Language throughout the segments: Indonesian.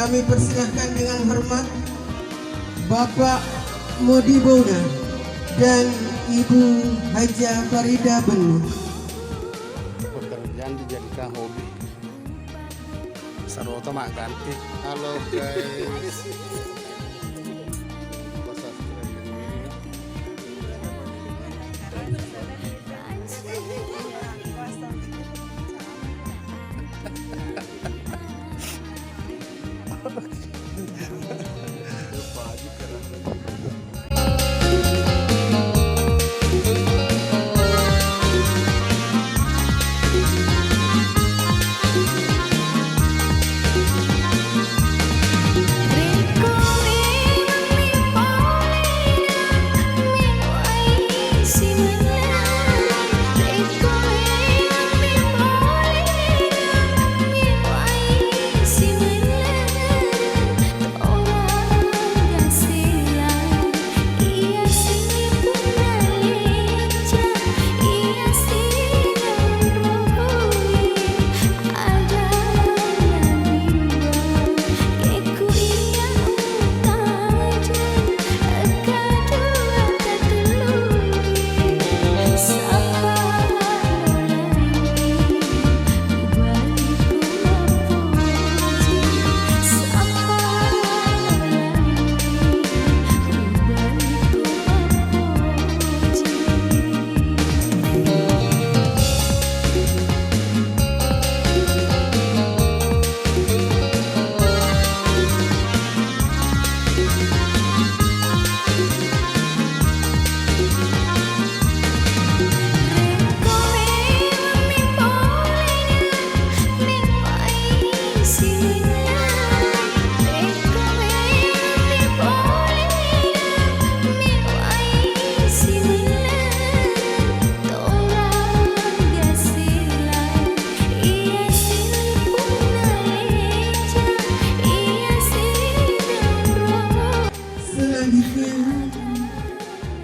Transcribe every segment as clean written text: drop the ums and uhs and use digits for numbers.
kami persilahkan dengan hormat Bapak Modi Bona dan Ibu Haja Farida Benu. Pekerjaan dijadikan hobi. Sarwoto mak ganti. Halo guys.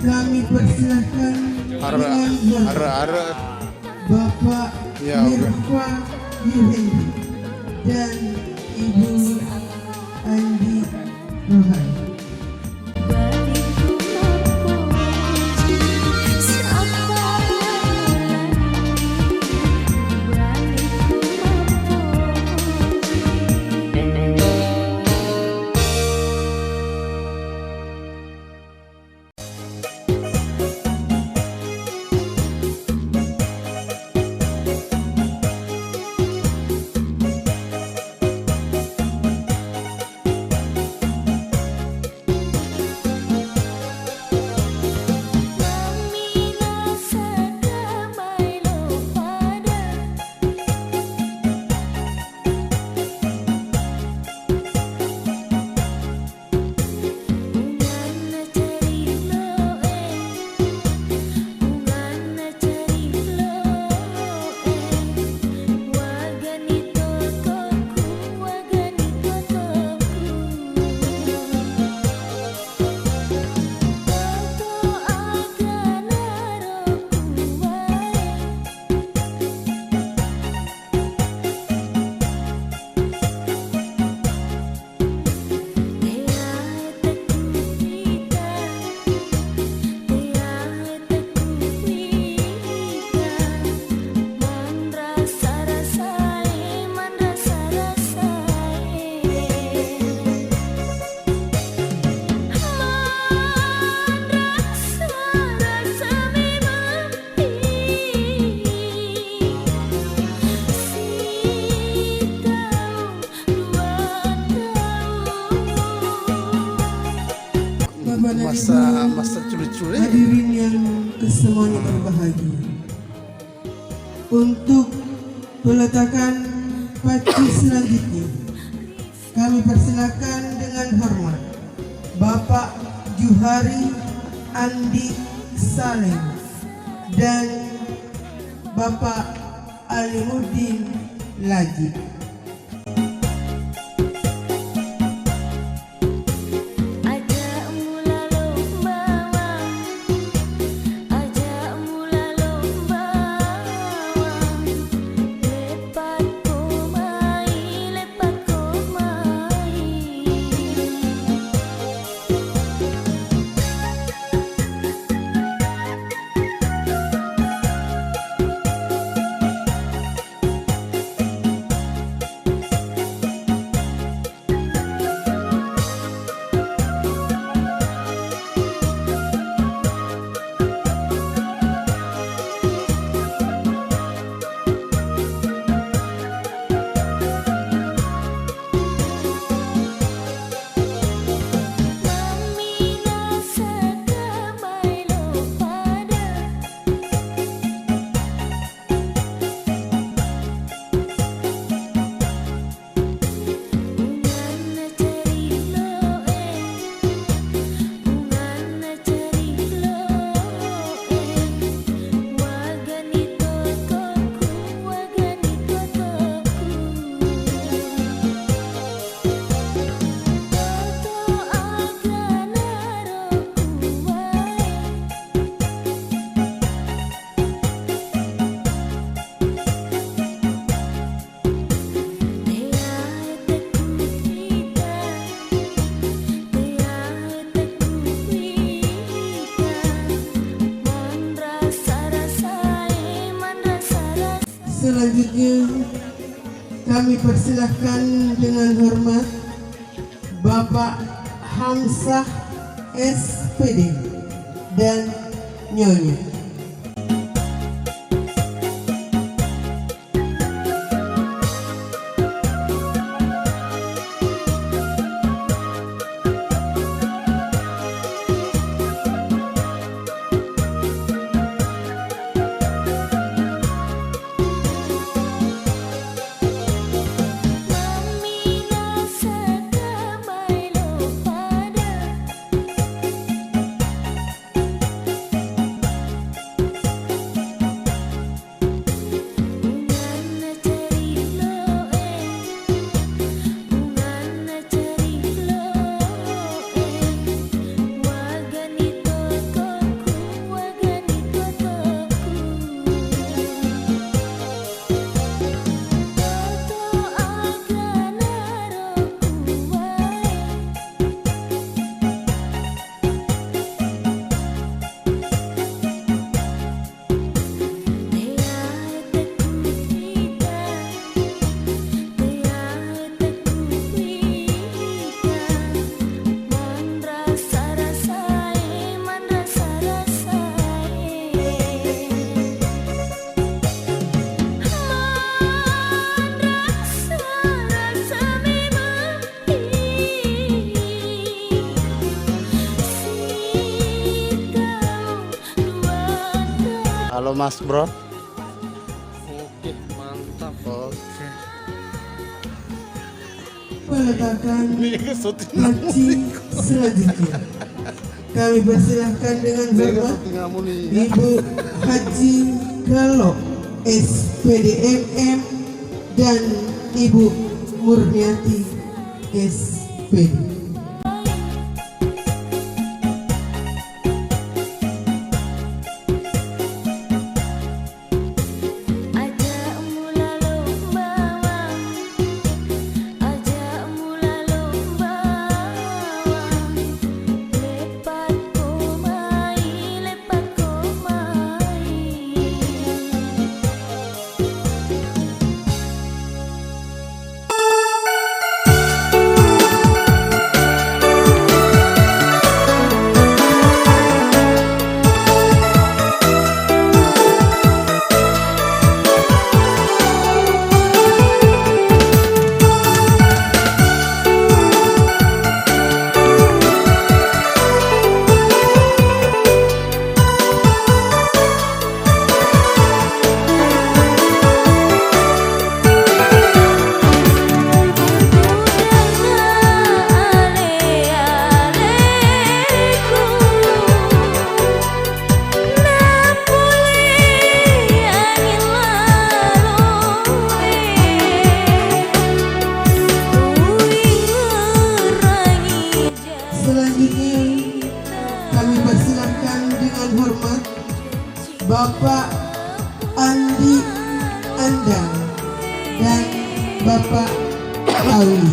Kami persilahkan Bapak Mirfa Yuhendri dan Ibu Andi Rohan. masa curi-curi. Hadirin yang semuanya berbahagia, untuk peletakan pacu selanjutnya kami persilakan dengan hormat Bapak Juhari Andi Saleh dan Bapak Alimuddin Laji. kami persilahkan dengan hormat Bapak Hamzah SPD dan Nyonya. Halo Mas Bro. Oke, mantap. Oke. Peletakan haji selanjutnya kami persilahkan dengan hormat Ibu Haji Galok SPDMM dan Ibu Murniati SPD. Selanjutnya kami persilahkan dengan hormat Bapak Andi Andang dan Bapak Ali.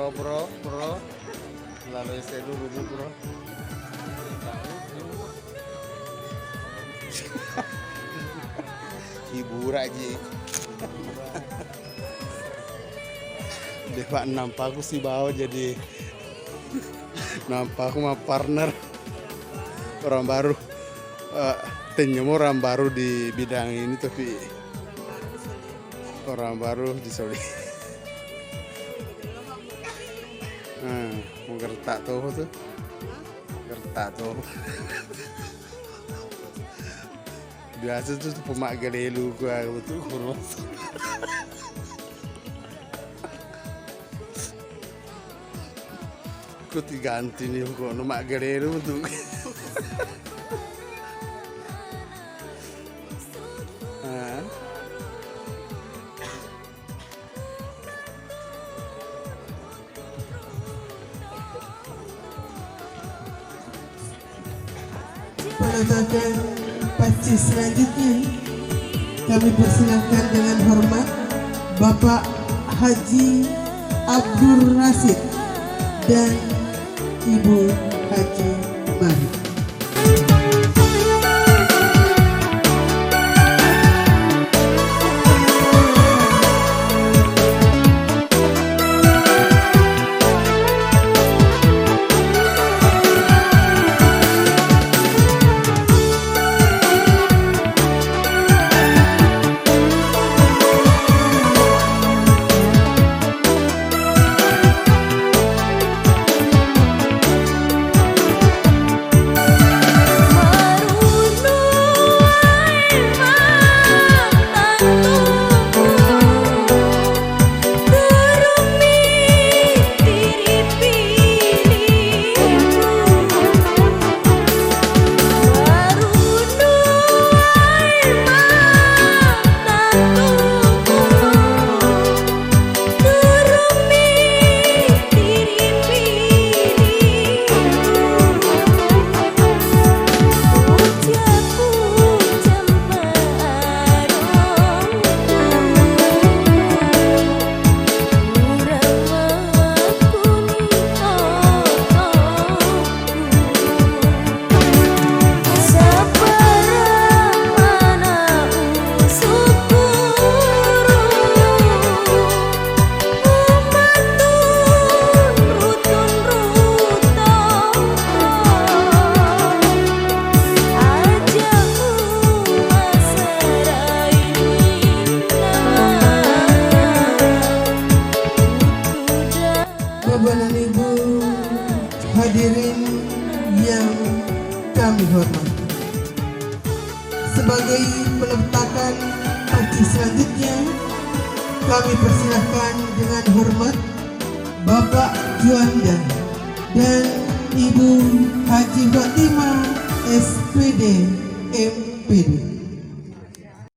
Bro. Lalu saya dulu bro. Ibu Raji. Dewa nampakku sih bawa jadi nampakku mah partner orang baru. Tenyemu orang baru di bidang ini tapi orang baru di sorry. Mau gertak tuh. Gertak tuh. Biasa tuh pemak galelu gua tuh kurus. Kok diganti nih kok mak galelu tuh. Penetapan paci selanjutnya kami persilahkan dengan hormat Bapak Haji Abdul Rasid dan Ibu Haji Mari. Bapak dan Ibu hadirin yang kami hormati, sebagai peletakan paci selanjutnya kami persilahkan dengan hormat Bapak Juanda dan Ibu Haji Fatimah SPD MPD.